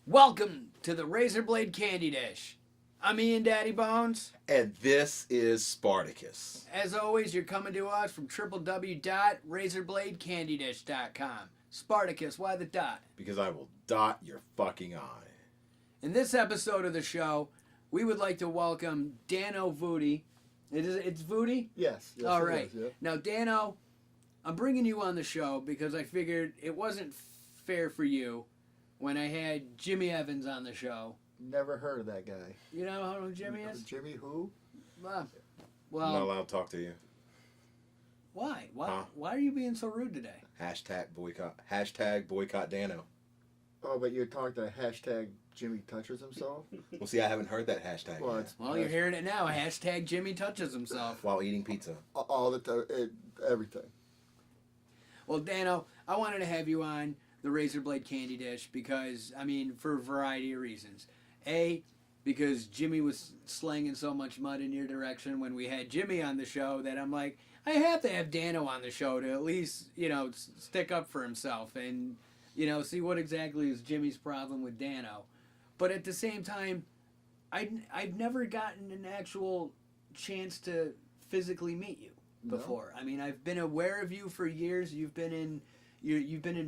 Welcome to the Razor Blade Candy Dish. I'm Ian Daddy Bones. And this is Spartacus. As always, you're coming to us from www.razorbladecandydish.com. Spartacus, why the dot? Because I will dot your fucking eye. In this episode of the show, we would like to welcome Dano Voodie. It's Voodie? Yes. All right. Is, yeah. Now, Dano, I'm bringing you on the show because I figured it wasn't fair for you when I had Jimmy Evans on the show. Never heard of that guy. You know who Jimmy is? Jimmy who? Well, I'm not allowed to talk to you. why? Huh? Why are you being so rude today? Hashtag boycott. Hashtag boycott Dano. Oh, but you're talking to hashtag Jimmy touches himself? Well, see, I haven't heard that hashtag yet. Well, you're hearing it now. Hashtag Jimmy touches himself. While eating pizza. All the time, everything. Well, Dano, I wanted to have you on the Razor Blade Candy Dish because, I mean, for a variety of reasons. A, because Jimmy was slanging so much mud in your direction when we had Jimmy on the show that I'm like, I have to have Dano on the show to at least, stick up for himself and, see what exactly is Jimmy's problem with Dano. But at the same time, I've never gotten an actual chance to physically meet you before. No. I mean, I've been aware of you for years. You've been in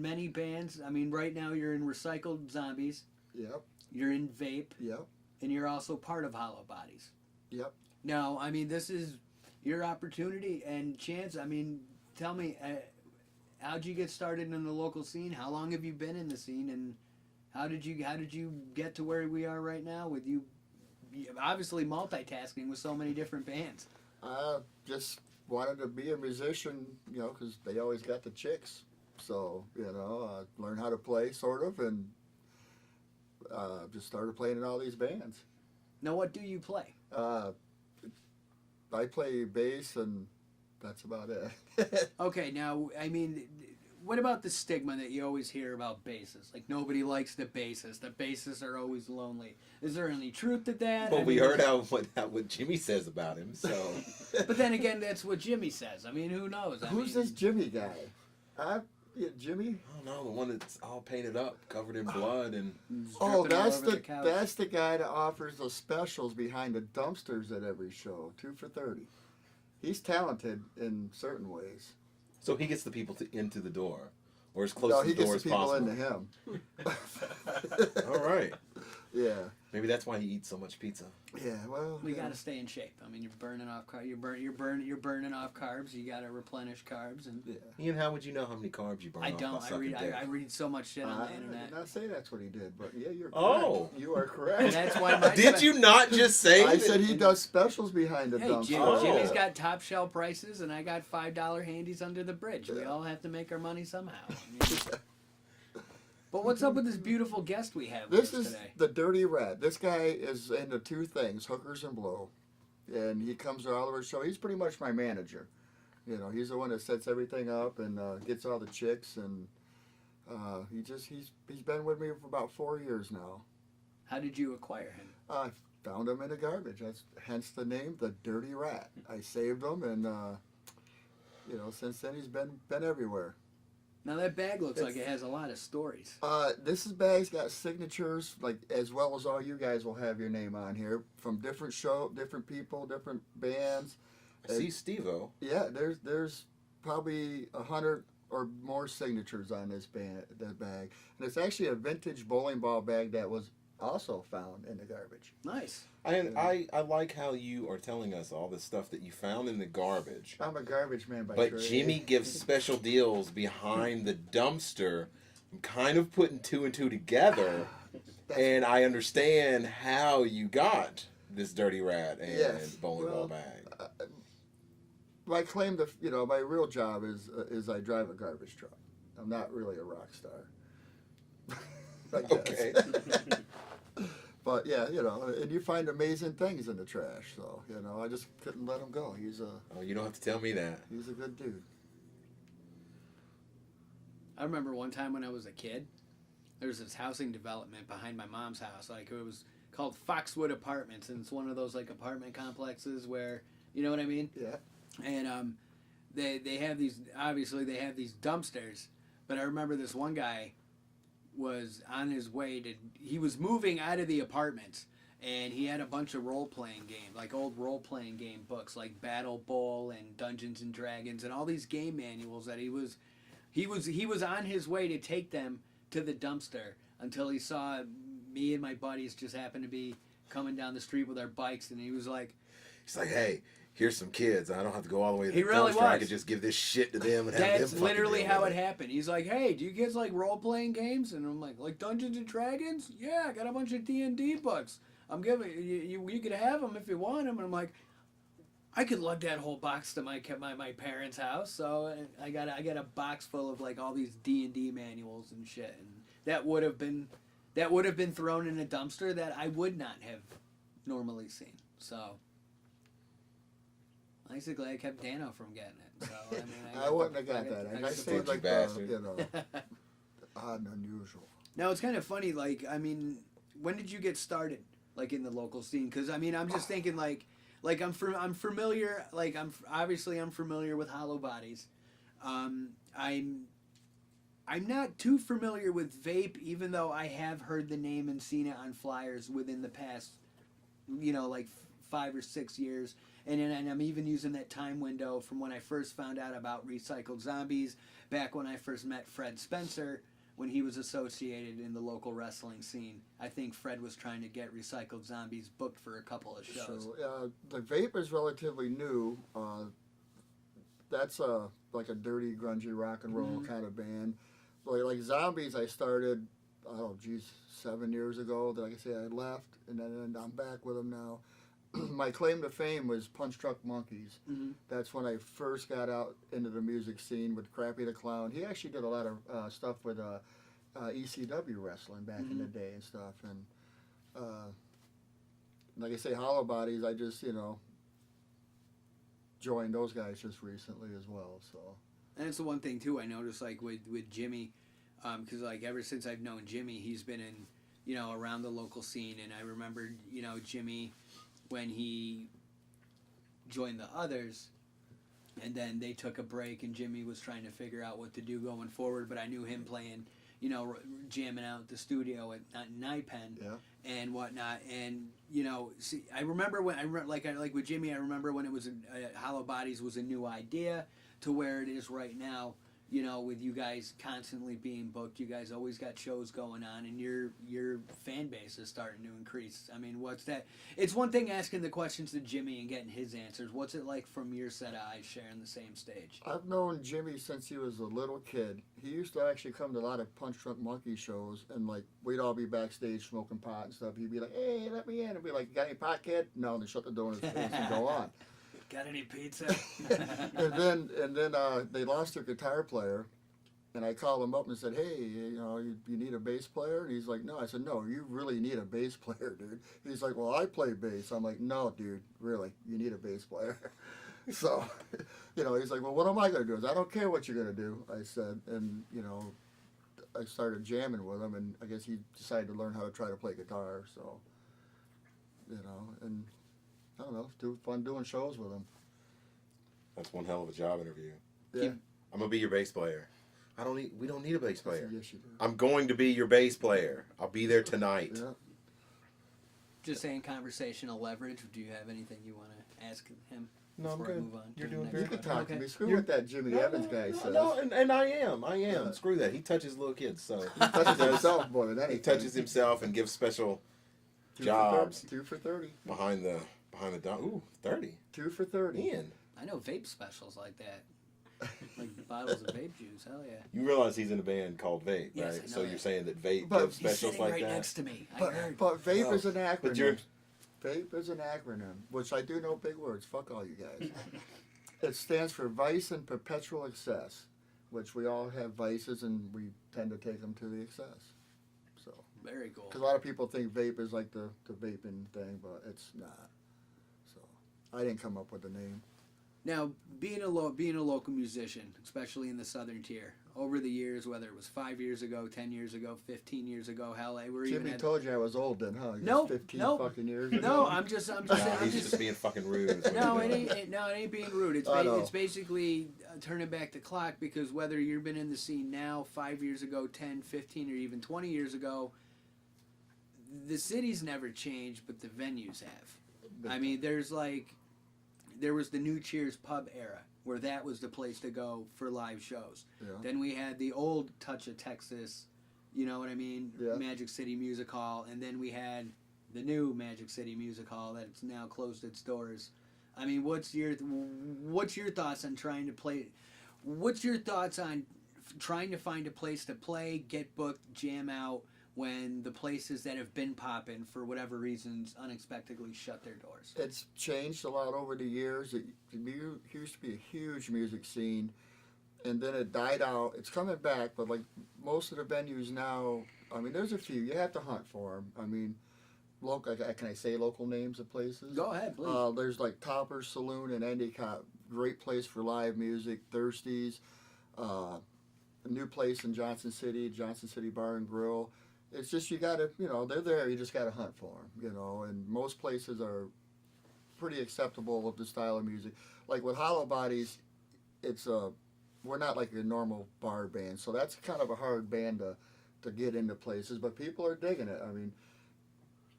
many bands. I mean, right now you're in Recycled Zombies. Yep. You're in Vape. Yep. And you're also part of Hollow Bodies. Yep. Now, I mean, this is your opportunity and chance. I mean, tell me, how'd you get started in the local scene? How long have you been in the scene? And how did you get to where we are right now with you obviously multitasking with so many different bands? Just wanted to be a musician, because they always got the chicks. So, learn how to play, sort of, and just started playing in all these bands. Now, what do you play? I play bass, and that's about it. Okay, now, I mean, what about the stigma that you always hear about bassists? Like, nobody likes the bassist. The bassists are always lonely. Is there any truth to that? Well, we heard what Jimmy says about him, so... But then again, that's what Jimmy says. I mean, who knows? Who's this Jimmy guy? Jimmy? I don't know, the one that's all painted up, covered in blood, and... Oh, that's the guy that offers the specials behind the dumpsters at every show, 2 for $30. He's talented in certain ways. So he gets the people into the door, or as close to the door as possible. No, he gets the people into him. All right. Yeah. Maybe that's why he eats so much pizza. Yeah, well, we got to stay in shape. I mean, you're burning off carbs. You got to replenish carbs, and Ian, how would you know how many carbs you burn? I don't. I read so much shit on the internet. I did not say that's what he did, but yeah, you're correct. Oh, you are correct. And that's why. Did you not just say? I said he does specials behind the dumpster. Jimmy's got top shelf prices, and I got $5 handies under the bridge. We all have to make our money somehow. But what's up with this beautiful guest we have this with us is today? The Dirty Rat. This guy is into two things, hookers and blow. And he comes to all of our show. He's pretty much my manager. He's the one that sets everything up and gets all the chicks. And he's been with me for about 4 years now. How did you acquire him? I found him in the garbage. That's hence the name, the Dirty Rat. I saved him, and since then he's been everywhere. Now that bag looks like it has a lot of stories. This bag's got signatures, like as well as all you guys will have your name on here from different different people, different bands. I see Steve-O. Yeah, there's probably 100 or more signatures on that bag, and it's actually a vintage bowling ball bag that was also found in the garbage. Nice. And I like how you are telling us all the stuff that you found in the garbage. I'm a garbage man by trade. But trade. Jimmy gives special deals behind the dumpster. I'm kind of putting 2 and 2 together, and I understand how you got this Dirty Rat and bowling ball bag. My claim to, my real job is I drive a garbage truck. I'm not really a rock star. Okay. But yeah, and you find amazing things in the trash. So I just couldn't let him go. Oh, you don't have to tell me that. He's a good dude. I remember one time when I was a kid, there was this housing development behind my mom's house. Like, it was called Foxwood Apartments, and it's one of those like apartment complexes where, you know what I mean? Yeah. And they have these, obviously they have these dumpsters, but I remember this one guy was on his way to, he was moving out of the apartments, and he had a bunch of role-playing games, like old role-playing game books, like Battle Bowl and Dungeons and Dragons, and all these game manuals that he was on his way to take them to the dumpster until he saw me and my buddies just happened to be coming down the street with our bikes, and he's like, hey, here's some kids. I don't have to go all the way to the He really dumpster. I was. could just give this shit to them and have that's them literally fucking deal how with it happened. He's like, hey, do you kids like role-playing games? And I'm like Dungeons and Dragons? Yeah, I got a bunch of D&D books. I'm giving you could have them if you want them. And I'm like, I could lug that whole box to my parents' house. So I got a box full of like all these D&D manuals and shit. And that would have been thrown in a dumpster that I would not have normally seen. So basically, I kept Dano from getting it. So I mean, I wouldn't have got that. I saved like the odd and unusual. Now it's kind of funny. Like, I mean, when did you get started? Like in the local scene? Because I mean, I'm just thinking like I'm familiar. Like I'm familiar with Hollow Bodies. I'm not too familiar with vape, even though I have heard the name and seen it on flyers within the past, like 5 or 6 years. And I'm even using that time window from when I first found out about Recycled Zombies, back when I first met Fred Spencer, when he was associated in the local wrestling scene. I think Fred was trying to get Recycled Zombies booked for a couple of shows. So, the vape is relatively new. That's like a dirty, grungy rock and roll kind of band. Like Zombies, I started, 7 years ago. Like I say, I left, and then I'm back with them now. My claim to fame was Punch Truck Monkeys. Mm-hmm. That's when I first got out into the music scene with Crappy the Clown. He actually did a lot of stuff with ECW wrestling back in the day and stuff. And like I say, Hollow Bodies, I just, joined those guys just recently as well. So. And it's the one thing, too, I noticed, like, with Jimmy, because, like, ever since I've known Jimmy, he's been in, around the local scene. And I remember, Jimmy, when he joined the Others, and then they took a break, and Jimmy was trying to figure out what to do going forward, but I knew him playing, jamming out at the studio at Nipen and whatnot, and see, I remember when like with Jimmy, I remember when it was Hollow Bodies was a new idea to where it is right now. With you guys constantly being booked, you guys always got shows going on, and your fan base is starting to increase. I mean, what's that? It's one thing asking the questions to Jimmy and getting his answers. What's it like from your set of eyes sharing the same stage? I've known Jimmy since he was a little kid. He used to actually come to a lot of Punch Drunk Monkey shows, and like we'd all be backstage smoking pot and stuff. He'd be like, "Hey, let me in." I'd be like, "Got any pot, kid?" No, and they shut the door in his face and go on. Got any pizza? and then they lost their guitar player, and I called him up and said, "Hey, you need a bass player?" And he's like, "No." I said, "No, you really need a bass player, dude." He's like, "Well, I play bass." I'm like, "No, dude, really, you need a bass player." So, he's like, "Well, what am I gonna do?" I said, "I don't care what you're gonna do." I said, and I started jamming with him, and I guess he decided to learn how to try to play guitar. So, and I don't know, it's fun doing shows with him. That's one hell of a job interview. Yeah. I'm gonna be your bass player. We don't need a bass player. Yes, you do. I'm going to be your bass player. I'll be there tonight. Yeah. Just saying conversational leverage. Do you have anything you want to ask him? No, I'm before I good. move on You're to doing the very next You good. can one? talk to Okay. me. Screw what that Jimmy Evans guy says. No, and I am. Yeah. Screw that. He touches little kids, so He touches himself more than anything. he touches himself and gives special 2 jobs. For 2 for 30. behind the dome. Ooh, 30. 2 for 30. Ian, I know vape specials like that. Like bottles of vape juice. Hell yeah. you realize he's in a band called Vape, Yes, right? I know So that. you're saying that Vape But gives He's specials sitting like right that? next to me. I heard. But vape Oh. is an acronym. But you're Vape is an acronym, which I do know big words. Fuck all you guys. It stands for Vice and Perpetual Excess, which we all have vices and we tend to take them to the excess. So Very cool. Because a lot of people think vape is like the vaping thing, but it's not. So I didn't come up with the name. Now, being a local musician, especially in the southern tier, over the years, whether it was 5 years ago, 10 years ago, 15 years ago, hell, we're even. Jimmy told you I was old then, huh? Nope, 15 nope. fucking years ago. No, I'm just. He's just being fucking rude. is what No, he's it doing. ain't. No, it ain't being rude. It's basically turning back the clock, because whether you've been in the scene now, 5 years ago, 10, 15, or even 20 years ago, the city's never changed, but the venues have. I mean, there was the New Cheers pub era, where that was the place to go for live shows. Yeah. Then we had the old Touch of Texas, you know what I mean? Yeah. Magic City Music Hall, and then we had the new Magic City Music Hall that's now closed its doors. I mean, what's your thoughts on trying to play? What's your thoughts on trying to find a place to play, get booked, jam out, when the places that have been popping for whatever reasons unexpectedly shut their doors? It's changed a lot over the years. It used to be a huge music scene, and then it died out. It's coming back, but like most of the venues now, I mean, there's a few. You have to hunt for them. I mean, local. Can I say local names of places? Go ahead, please. There's like Topper's Saloon in Endicott. Great place for live music. Thirsties. A new place in Johnson City Bar and Grill. It's just you gotta, they're there. You just gotta hunt for them, And most places are pretty acceptable of the style of music. Like with Hollow Bodies, it's we're not like your normal bar band, so that's kind of a hard band to get into places. But people are digging it. I mean,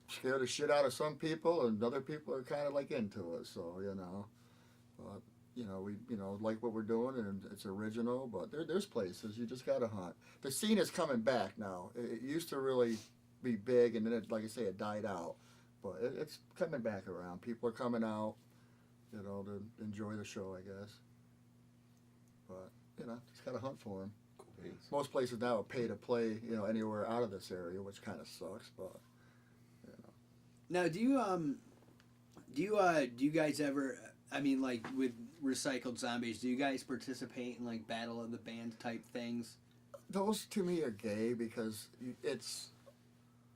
scared the shit out of some people, and other people are kind of like into it. So but, we like what we're doing, and it's original. But there's places you just gotta hunt. The scene is coming back now. It used to really be big, and then like I say, it died out. But it's coming back around. People are coming out, to enjoy the show, I guess. But just gotta hunt for them. Cool. Most places now are pay to play, anywhere out of this area, which kind of sucks. But Now, do you guys ever? I mean, like with Recycled Zombies, do you guys participate in like Battle of the Bands type things? those to me are gay because it's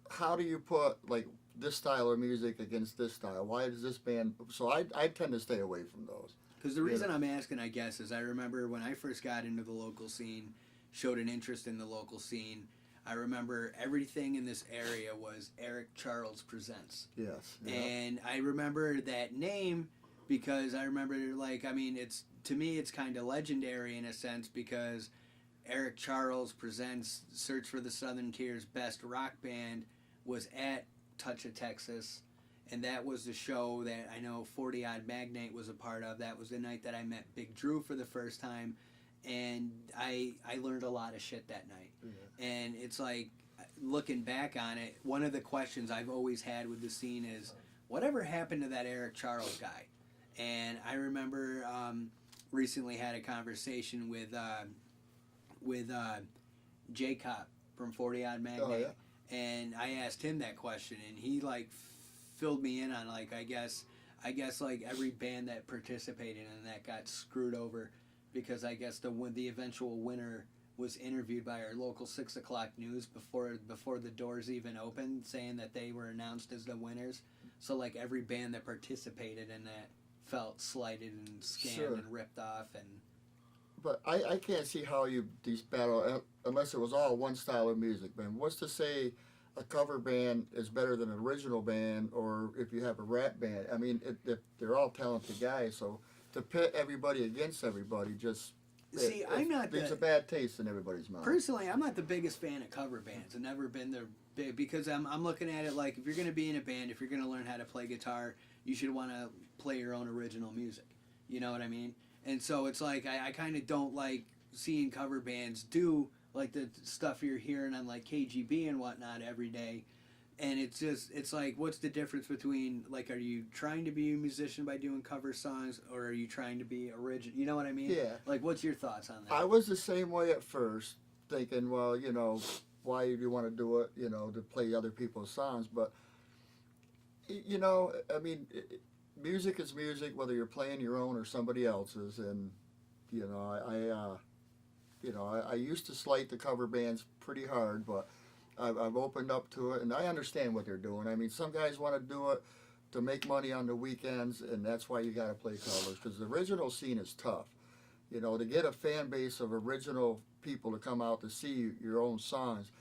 how do you put like this style of music against this style? Why does this band? So I tend to stay away from those. Because the reason I'm asking, I guess, is I remember when I first got into the local scene, showed an interest in the local scene. I remember everything in this area was Eric Charles Presents. Yes. Yeah. And I remember that name because I remember, like, I mean, it's to me, it's kind of legendary in a sense because Eric Charles Presents Search for the Southern Tier's Best Rock Band was at Touch of Texas. And that was the show that I know 40 Odd Magnate was a part of. That was the night that I met Big Drew for the first time. And I learned a lot of shit that night. Yeah. And it's like, looking back on it, one of the questions I've always had with the scene is, whatever happened to that Eric Charles guy? And I remember recently had a conversation with J-Cop from 40 Odd Magnate. Oh, yeah. And I asked him that question, and he, like, filled me in on, like, I guess like every band that participated in that got screwed over because I guess the eventual winner was interviewed by our local 6 o'clock news before the doors even opened, saying that they were announced as the winners. So like every band that participated in that felt slighted and scammed Sure. and ripped off. And But I can't see how these battle unless it was all one style of music, man. What's to say a cover band is better than an original band, or if you have a rap band? I mean, they're all talented guys, so to pit everybody against everybody just see, leaves a bad taste in everybody's mouth. Personally, I'm not the biggest fan of cover bands. I've never been the big because I'm looking at it like if you're going to be in a band, if you're going to learn how to play guitar, you should want to play your own original music. You know what I mean? And so it's like I kind of don't like seeing cover bands do like the stuff you're hearing on like KGB and whatnot every day. And it's like, what's the difference between, like, are you trying to be a musician by doing cover songs, or are you trying to be original? You know what I mean? Yeah. Like, what's your thoughts on that? I was the same way at first, thinking, well, why do you want to do it, to play other people's songs? But, I mean, music is music, whether you're playing your own or somebody else's. And, I used to slight the cover bands pretty hard, but I've opened up to it, and I understand what they're doing. I mean, some guys want to do it to make money on the weekends, and that's why you got to play covers, because the original scene is tough. You know, to get a fan base of original people to come out to see your own songs,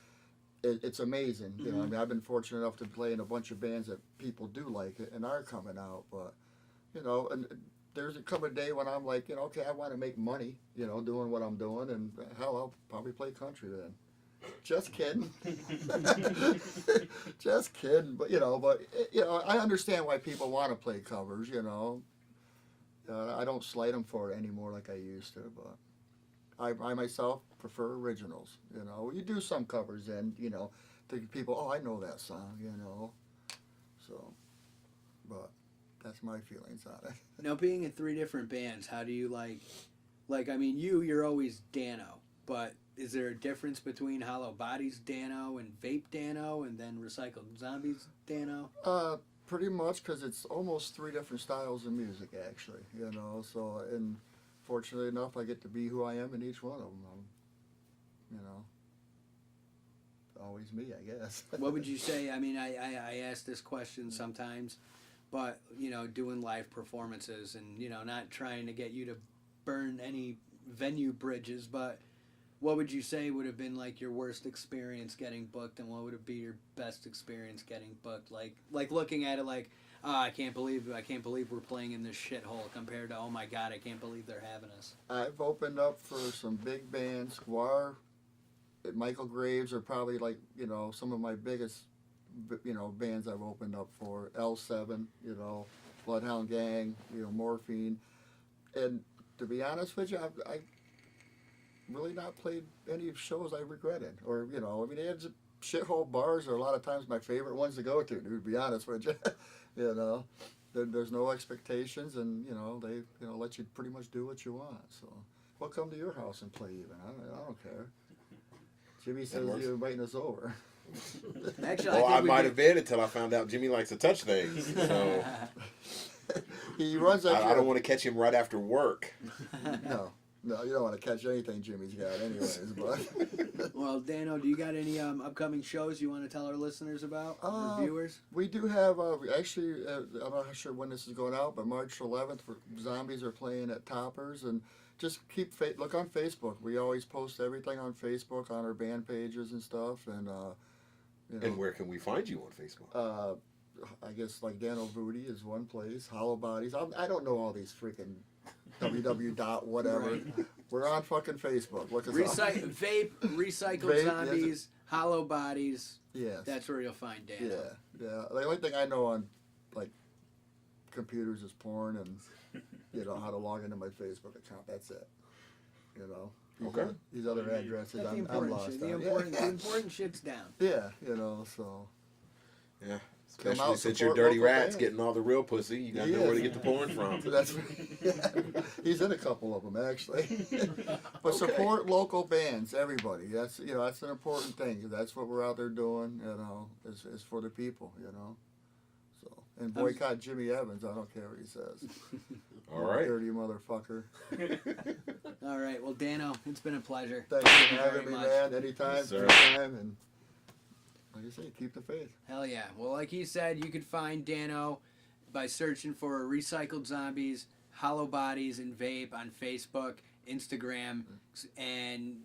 it's amazing. You know, I mean, I've been fortunate enough to play in a bunch of bands that people do like it and are coming out, but, you know, and there's a come a day when I'm like, you know, okay, I want to make money, you know, doing what I'm doing, and hell, I'll probably play country then. Just kidding. Just kidding. But, you know, I understand why people want to play covers, you know. I don't slight them for it anymore like I used to, but I myself prefer originals, you know. You do some covers and, you know, think people, oh, I know that song, you know. So, but that's my feelings on it. Now, being in 3 different bands, how do you like, I mean, you're always Dano, but is there a difference between Hollow Bodies Dano and Vape Dano and then Recycled Zombies Dano? Pretty much, because it's almost 3 different styles of music, actually, you know. So, and fortunately enough, I get to be who I am in each one of them. You know, always me, I guess. What would you say? I mean, I ask this question sometimes, but, you know, doing live performances and, you know, not trying to get you to burn any venue bridges, but what would you say would have been like your worst experience getting booked, and what would be your best experience getting booked? Like looking at it like, oh, I can't believe we're playing in this shithole compared to, oh my God, I can't believe they're having us. I've opened up for some big bands. Guar, Michael Graves are probably like, you know, some of my biggest, you know, bands I've opened up for. L7, you know, Bloodhound Gang, you know, Morphine, and to be honest with you, I really not played any shows I regretted, or, you know, I mean, they had shithole bars are a lot of times my favorite ones to go to be honest with you. You know, there's no expectations, and, you know, they, you know, let you pretty much do what you want. So we'll come to your house and play even. I don't care. Jimmy says you're inviting us over. Actually, I might have been until I found out Jimmy likes to touch things. So he runs. I don't want to catch him right after work. No, you don't want to catch anything Jimmy's got anyways, but... Well, Dano, do you got any upcoming shows you want to tell our listeners about, or viewers? We do have, actually, I'm not sure when this is going out, but March 11th, Zombies are playing at Toppers, and just look on Facebook. We always post everything on Facebook, on our band pages and stuff, and, you know. And where can we find you on Facebook? I guess, like, Dano Voodie is one place, Hollow Bodies. I don't know all these freaking... www. whatever. Right. We're on fucking Facebook. Look us up. Vape, Recycled Zombies, yes, Hollow Bodies. Yes. That's where you'll find Dano. Yeah. The only thing I know on, like, computers is porn and, you know, how to log into my Facebook account. That's it. You know. Okay. These other addresses, I'm lost on. The important shit's down. Yeah, you know, so. Yeah. Especially since you're dirty rats getting all the real pussy, you gotta know where to get the porn from. That's he's in a couple of them actually. But support local bands, everybody. That's, you know, that's an important thing. That's what we're out there doing. You know, is for the people. You know, so and boycott Jimmy Evans. I don't care what he says. All right, dirty motherfucker. All right, well, Dano, it's been a pleasure. Thanks for having me, man. Anytime, anytime, and. Like I say, keep the faith. Hell yeah. Well, like he said, you can find Dano by searching for Recycled Zombies, Hollow Bodies, and Vape on Facebook, Instagram, and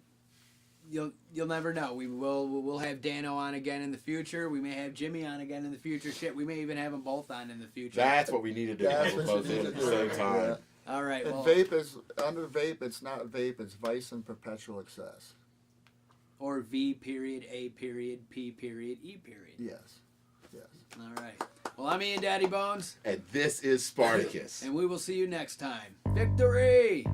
you'll never know. We'll have Dano on again in the future. We may have Jimmy on again in the future. Shit, we may even have them both on in the future. That's what we need to do. Both at the same time. Yeah. All right. And Vape is under Vape. It's not Vape. It's Vice and Perpetual Excess. Or V period, A period, P period, E period. Yes. All right. Well, I'm Ian Daddy Bones. And this is Spartacus. And we will see you next time. Victory!